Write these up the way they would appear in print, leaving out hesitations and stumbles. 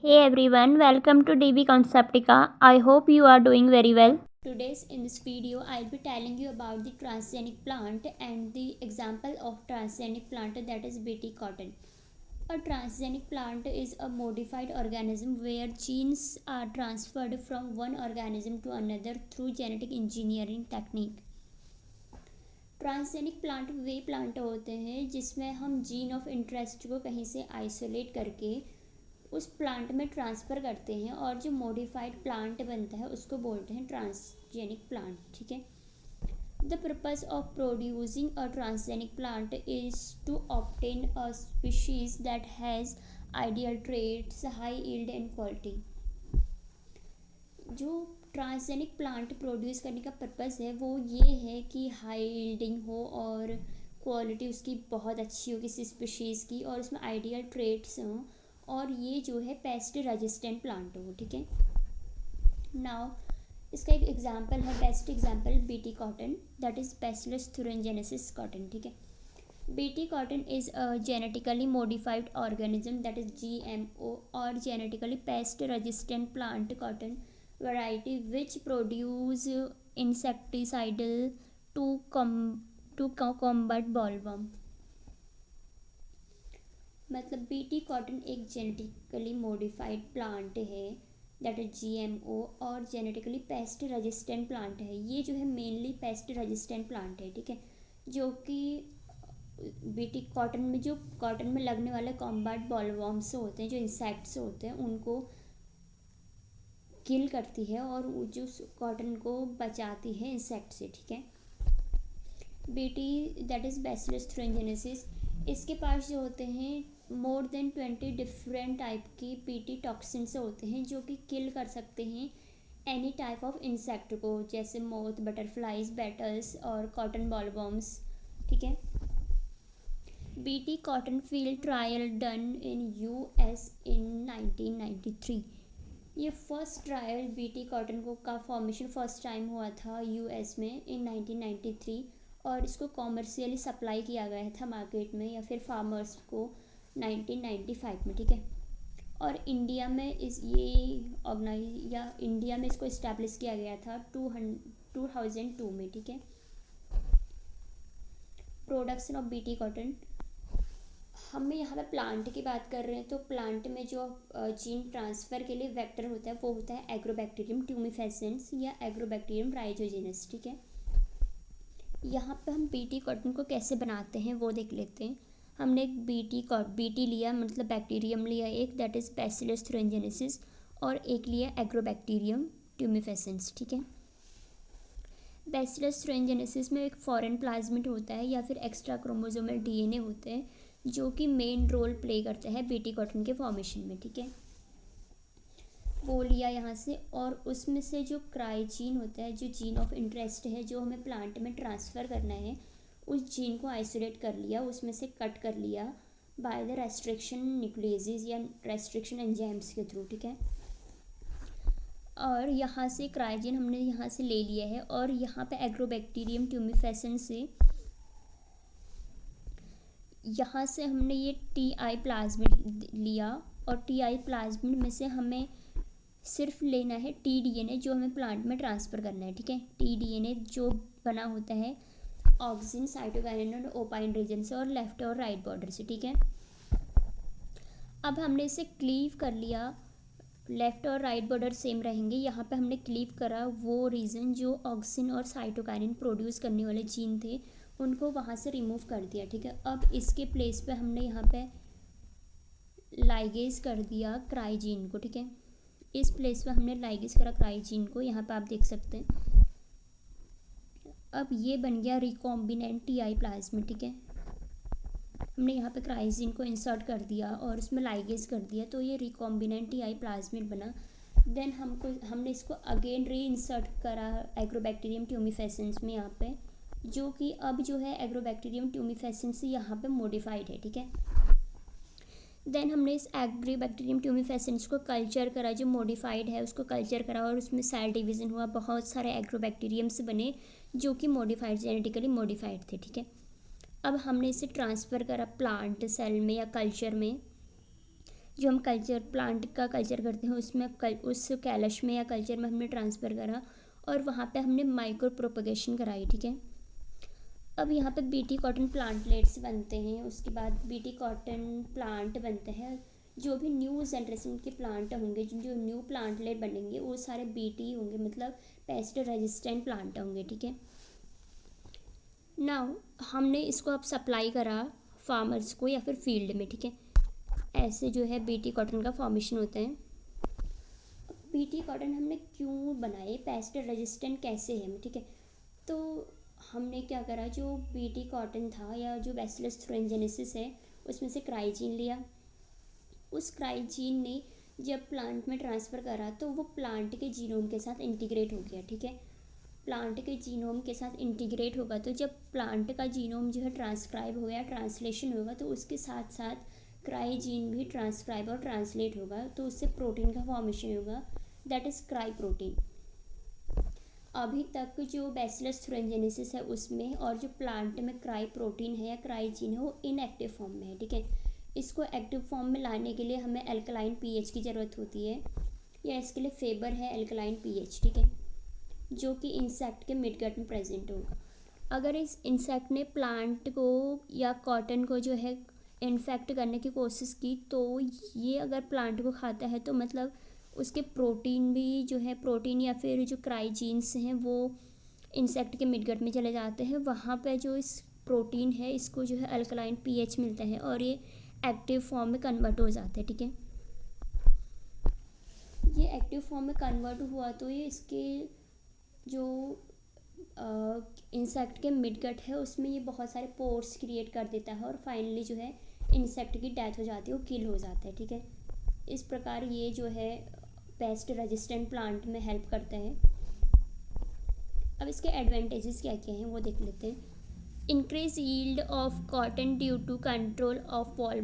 Hey everyone, welcome to DB Conceptica. I hope you are doing very well. Today's in this video I'll be telling you about the transgenic plant and the example of transgenic plant, that is Bt cotton. A transgenic plant is a modified organism where genes are transferred from one organism to another through genetic engineering technique. Transgenic plant वे plant होते हैं जिसमें हम gene of interest को कहीं से isolate करके उस प्लांट में ट्रांसफ़र करते हैं और जो मॉडिफाइड प्लांट बनता है उसको बोलते हैं ट्रांसजेनिक प्लांट. ठीक है. The purpose of producing a transgenic plant is to obtain a species that has ideal traits, high yield and quality. जो ट्रांसजेनिक प्लांट प्रोड्यूस करने का पर्पस है वो ये है कि हाई यील्डिंग हो और क्वालिटी उसकी बहुत अच्छी हो किसी स्पीशीज़ की, और उसमें आइडियल ट्रेट्स हों, और ये जो है पेस्ट रेजिस्टेंट प्लांट हो. ठीक है. नाउ इसका एक एग्जांपल है, best example BT cotton, that is bacillus thuringiensis cotton. ठीक है. BT cotton is a genetically modified organism, that is GMO, और genetically pest resistant plant cotton variety which produce insecticidal to combat bollworm. मतलब BT cotton एक genetically modified plant है, that is GMO, और genetically pest resistant plant है. ये जो है mainly pest resistant plant है. ठीक है. जो कि बीटी कॉटन में जो कॉटन में लगने वाले कॉम्बैट बॉलवर्म्स होते हैं, जो इंसेक्ट्स होते हैं, उनको किल करती है और जो कॉटन को बचाती है इंसेक्ट से. ठीक है. BT that is bacillus thuringiensis, इसके पास जो होते हैं मोर देन 20 डिफरेंट टाइप की पीटी टॉक्सिन्स होते हैं जो कि किल कर सकते हैं एनी टाइप ऑफ इंसेक्ट को, जैसे मोथ, बटरफ्लाइज, बेटल्स और कॉटन बॉलवर्म्स. ठीक है. BT cotton field trial done in US इन 1993. ये फर्स्ट ट्रायल बीटी कॉटन को का फॉर्मेशन फर्स्ट टाइम हुआ था US में इन 1993, और इसको कॉमर्शियली सप्लाई किया गया था मार्केट में या फिर फार्मर्स को 1995 में. ठीक है. और इंडिया में इंडिया में इसको इस्टेब्लिश किया गया था 2002 में. ठीक है. प्रोडक्शन ऑफ बीटी कॉटन, हम यहाँ पे प्लांट की बात कर रहे हैं तो प्लांट में जो जीन ट्रांसफ़र के लिए वेक्टर होता है वो होता है एग्रोबैक्टीरियम ट्यूमिफेसेंस या एग्रोबैक्टीरियम राइजोजेनस. ठीक है. यहाँ पे हम बीटी कॉटन को कैसे बनाते हैं वो देख लेते हैं. हमने एक बीटी लिया, मतलब बैक्टीरियम लिया एक, दैट इज़ बैसिलस thuringiensis, और एक लिया एग्रोबैक्टीरियम ट्यूमिफेसेंस. ठीक है. बैसिलस thuringiensis में एक फॉरेन प्लाज्मिड होता है या फिर एक्स्ट्रा क्रोमोसोमल DNA होते हैं जो कि मेन रोल प्ले करता है बीटी कॉटन के फॉर्मेशन में. ठीक है. वो लिया यहाँ से, और उसमें से जो क्राइजीन होता है, जो जीन ऑफ इंटरेस्ट है जो हमें प्लांट में ट्रांसफ़र करना है, उस जीन को आइसोलेट कर लिया, उसमें से कट कर लिया बाय द रेस्ट्रिक्शन न्यूक्लियेजेस या रेस्ट्रिक्शन एंजाइम्स के थ्रू. ठीक है. और यहाँ से क्राइजीन हमने यहाँ से ले लिया है, और यहाँ पे एग्रोबैक्टीरियम ट्यूमिफेसेंस से यहाँ से हमने ये TI प्लाज्मिड लिया, और TI प्लाज्मिड में से हमें सिर्फ लेना है tDNA जो हमें प्लांट में ट्रांसफ़र करना है. ठीक है. tDNA जो बना होता है ऑक्सिन, साइटोकाइनेन और ओपाइन रीजन से, और लेफ्ट और राइट बॉर्डर से. ठीक है. अब हमने इसे क्लीव कर लिया, लेफ्ट और राइट बॉर्डर सेम रहेंगे. यहाँ पे हमने क्लीव करा वो रीजन जो ऑक्सिन और साइटोकाइनेन प्रोड्यूस करने वाले जीन थे, उनको वहाँ से रिमूव कर दिया. ठीक है. अब इसके प्लेस पे हमने यहाँ पे लाइगेज कर दिया क्राइजीन को. ठीक है. इस प्लेस पे हमने लाइगेज करा क्राइजीन को, यहाँ पे आप देख सकते हैं. अब ये बन गया रिकॉम्बिनेंट TI प्लाज्मिड. ठीक है. हमने यहाँ पे क्राइजीन को इंसर्ट कर दिया और उसमें लाइगेज कर दिया, तो ये रिकॉम्बिनेंट TI प्लाज्मिड बना. देन हमने इसको अगेन री इंसर्ट करा एग्रोबैक्टीरियम ट्यूमिफेसेंस में यहाँ पे, जो कि अब जो है एग्रोबैक्टीरियम ट्यूमिफेसेंस यहाँ पे मॉडिफाइड है. ठीक है. देन हमने इस एग्रोबैक्टीरियम ट्यूमिफेसेंस को कल्चर करा, जो मॉडिफाइड है उसको कल्चर करा, और उसमें सेल डिवीज़न हुआ, बहुत सारे एग्रोबैक्टीरियम्स बने जो कि मॉडिफाइड, जेनेटिकली मॉडिफाइड थे. ठीक है. अब हमने इसे ट्रांसफ़र करा प्लांट सेल में या कल्चर में, जो हम कल्चर प्लांट का कल्चर करते हैं उसमें उस कैलश में या कल्चर में हमने ट्रांसफ़र करा और वहाँ पे हमने माइक्रो प्रोपगेशन कराई, ठीक है। अब यहाँ पे बीटी कॉटन प्लांटलेट्स बनते हैं, उसके बाद बीटी कॉटन प्लांट बनते हैं। जो भी न्यू जनरेशन के प्लांट होंगे, जो न्यू प्लांटलेट बनेंगे वो सारे बीटी होंगे, मतलब पेस्ट रेजिस्टेंट प्लांट होंगे, ठीक है। नाउ हमने इसको अब सप्लाई करा फार्मर्स को या फिर फील्ड में, ठीक है। ऐसे जो है बीटी कॉटन का फॉर्मेशन होता है। बीटी कॉटन हमने क्यों बनाए, पेस्ट रेजिस्टेंट कैसे है, ठीक है। तो हमने क्या करा, जो बीटी कॉटन था या जो बैसिलस थ्यूरेनजेनेसिस है उसमें से क्राइजीन लिया। उस क्राइजीन ने जब प्लांट में ट्रांसफ़र करा तो वो प्लांट के जीनोम के साथ इंटीग्रेट हो गया, ठीक है। प्लांट के जीनोम के साथ इंटीग्रेट होगा तो जब प्लांट का जीनोम जो है ट्रांसक्राइब हो गया, ट्रांसलेशन होगा, तो उसके साथ साथ क्राइजीन भी ट्रांसक्राइब और ट्रांसलेट होगा, तो उससे प्रोटीन का फॉर्मेशन होगा, दैट इज़ क्राई प्रोटीन। अभी तक जो बैसिलस थ्यूरेनजेनेसिस है उसमें और जो प्लांट में क्राई प्रोटीन है या क्राइजीन है वो इनएक्टिव फॉर्म में है, ठीक है। इसको एक्टिव फॉर्म में लाने के लिए हमें अल्कलाइन पीएच की ज़रूरत होती है, या इसके लिए फेबर है अल्कलाइन पीएच, ठीक है, जो कि इंसेक्ट के मिडगट में प्रेजेंट होगा। अगर इस इंसेक्ट ने प्लांट को या कॉटन को जो है इन्फेक्ट करने की कोशिश की तो ये अगर प्लांट को खाता है तो मतलब उसके प्रोटीन भी जो है, प्रोटीन या फिर जो क्राइजीन्स हैं वो इंसेक्ट के मिडगट में चले जाते हैं। वहाँ पे जो इस प्रोटीन है इसको जो है अल्कलाइन पीएच मिलता है और ये एक्टिव फॉर्म में कन्वर्ट हो जाते हैं, ठीक है। ये एक्टिव फॉर्म में कन्वर्ट हुआ तो ये इसके जो इंसेक्ट के मिडगट है उसमें ये बहुत सारे पोर्स क्रिएट कर देता है और फाइनली जो है इंसेक्ट की डेथ हो जाती है, वो किल हो जाता है, ठीक है। इस प्रकार ये जो है पेस्ट रेजिस्टेंट प्लांट में हेल्प करता है। अब इसके एडवांटेजेस क्या क्या हैं वो देख लेते हैं। Increase yield of cotton due to control of boll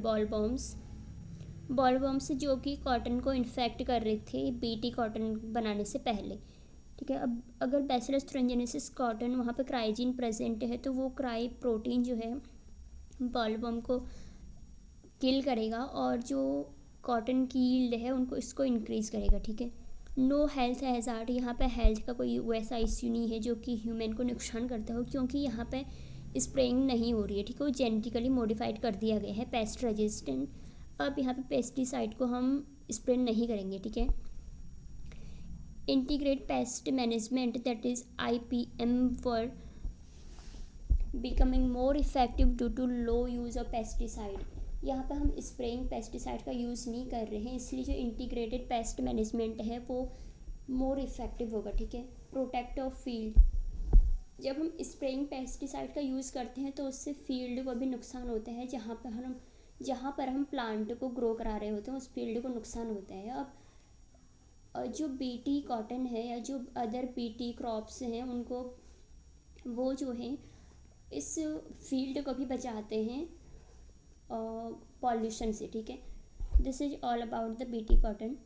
bombs जो कि कॉटन को इन्फेक्ट कर रहे थे बीटी कॉटन बनाने से पहले, ठीक है। अब अगर बैसिलस थ्यूरेनजेनेसिस कॉटन वहाँ पे क्राइजीन प्रेजेंट है तो वो क्राई प्रोटीन जो है बॉल बॉम्ब को किल करेगा और जो कॉटन की यील्ड है उनको इसको इंक्रीज़ करेगा, ठीक है। नो हेल्थ हैज़ार्ड, यहाँ पे हेल्थ का कोई वैसा इश्यू नहीं है जो कि ह्यूमन को नुकसान करता हो, क्योंकि यहाँ पे स्प्रेइंग नहीं हो रही है, ठीक है। वो जेनेटिकली मॉडिफाइड कर दिया गया है पेस्ट रेजिस्टेंट। अब यहाँ पे पेस्टिसाइड को हम स्प्रे नहीं करेंगे, ठीक है। Integrate pest management that is IPM for becoming more effective due to low use of pesticide. यहाँ पे हम स्प्रेइंग पेस्टिसाइड का यूज़ नहीं कर रहे हैं, इसलिए जो इंटीग्रेटेड पेस्ट मैनेजमेंट है वो मोर इफेक्टिव होगा, ठीक है। प्रोटेक्ट ऑफ फील्ड, जब हम स्प्रेइंग पेस्टिसाइड का यूज़ करते हैं तो उससे फील्ड को भी नुकसान होता है, जहाँ पर हम प्लांट को ग्रो करा रहे होते हैं उस फील्ड को नुकसान होता है। अब जो बीटी कॉटन है या जो अदर बीटी क्रॉप्स हैं उनको वो जो हैं इस फील्ड को भी बचाते हैं पॉल्यूशन से, ठीक है। This is all about the BT cotton.